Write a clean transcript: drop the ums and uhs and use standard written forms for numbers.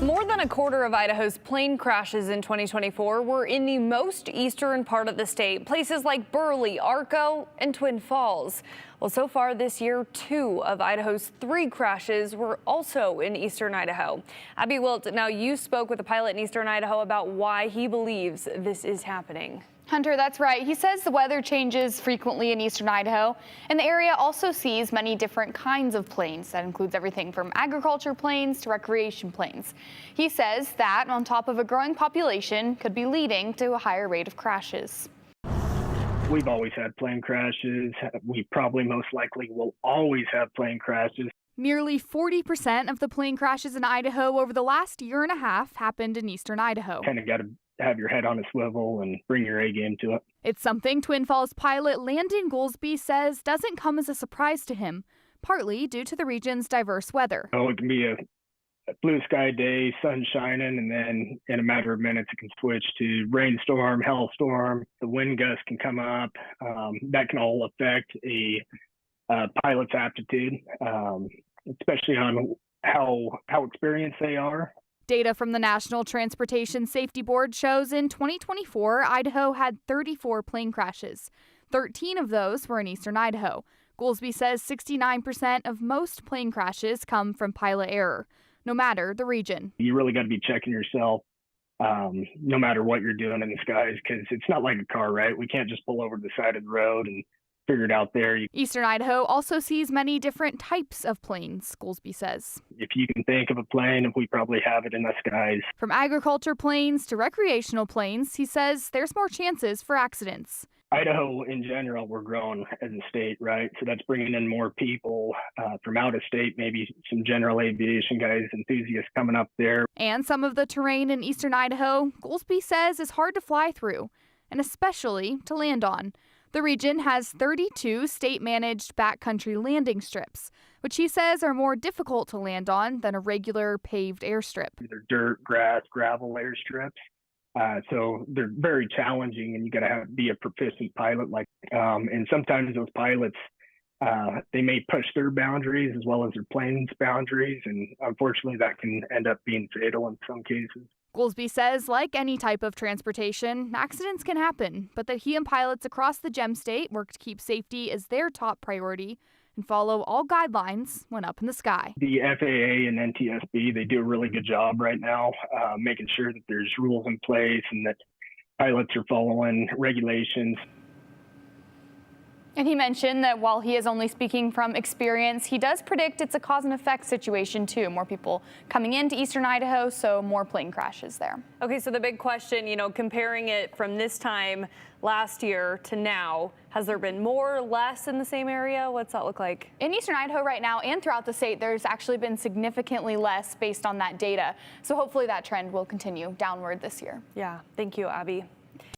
More than a quarter of Idaho's plane crashes in 2024 were in the most eastern part of the state, places like Burley, Arco, and Twin Falls. Well, so far this year, 2 of Idaho's 3 crashes were also in eastern Idaho. Abby Wilt, now you spoke with a pilot in eastern Idaho about why he believes this is happening. Hunter, that's right. He says the weather changes frequently in eastern Idaho, and the area also sees many different kinds of planes. That includes everything from agriculture planes to recreation planes. He says that, on top of a growing population, could be leading to a higher rate of crashes. We've always had plane crashes. We probably most likely will always have plane crashes. Nearly 40% of the plane crashes in Idaho over the last year and a half happened in eastern Idaho. Kind of got to have your head on a swivel and bring your A game to it. It's something Twin Falls pilot Landon Goolsby says doesn't come as a surprise to him, partly due to the region's diverse weather. Oh, it can be a blue sky day, sun shining, and then in a matter of minutes it can switch to rainstorm, hailstorm. The wind gust can come up. That can all affect a pilot's aptitude, especially on how experienced they are. Data from the National Transportation Safety Board shows in 2024, Idaho had 34 plane crashes. 13 of those were in eastern Idaho. Goolsby says 69% of most plane crashes come from pilot error, no matter the region. You really got to be checking yourself no matter what you're doing in the skies, because it's not like a car, right? We can't just pull over to the side of the road and figure it out there. Eastern Idaho also sees many different types of planes, Goolsby says. If you can think of a plane, we probably have it in the skies. From agriculture planes to recreational planes, he says there's more chances for accidents. Idaho, in general, we're growing as a state, right? So that's bringing in more people from out of state, maybe some general aviation guys, enthusiasts coming up there. And some of the terrain in eastern Idaho, Goolsby says, is hard to fly through, and especially to land on. The region has 32 state-managed backcountry landing strips, which he says are more difficult to land on than a regular paved airstrip. They're dirt, grass, gravel airstrips. So they're very challenging, and you got to be a proficient pilot. And sometimes those pilots, they may push their boundaries as well as their plane's boundaries, and unfortunately that can end up being fatal in some cases. Goolsby says, like any type of transportation, accidents can happen, but that he and pilots across the Gem State work to keep safety as their top priority and follow all guidelines when up in the sky. The FAA and NTSB, they do a really good job right now making sure that there's rules in place and that pilots are following regulations. And he mentioned that while he is only speaking from experience, he does predict it's a cause and effect situation too. More people coming into eastern Idaho, so more plane crashes there. Okay, so the big question, comparing it from this time last year to now, has there been more or less in the same area? What's that look like? In eastern Idaho right now and throughout the state, there's actually been significantly less based on that data. So hopefully that trend will continue downward this year. Yeah, thank you, Abby.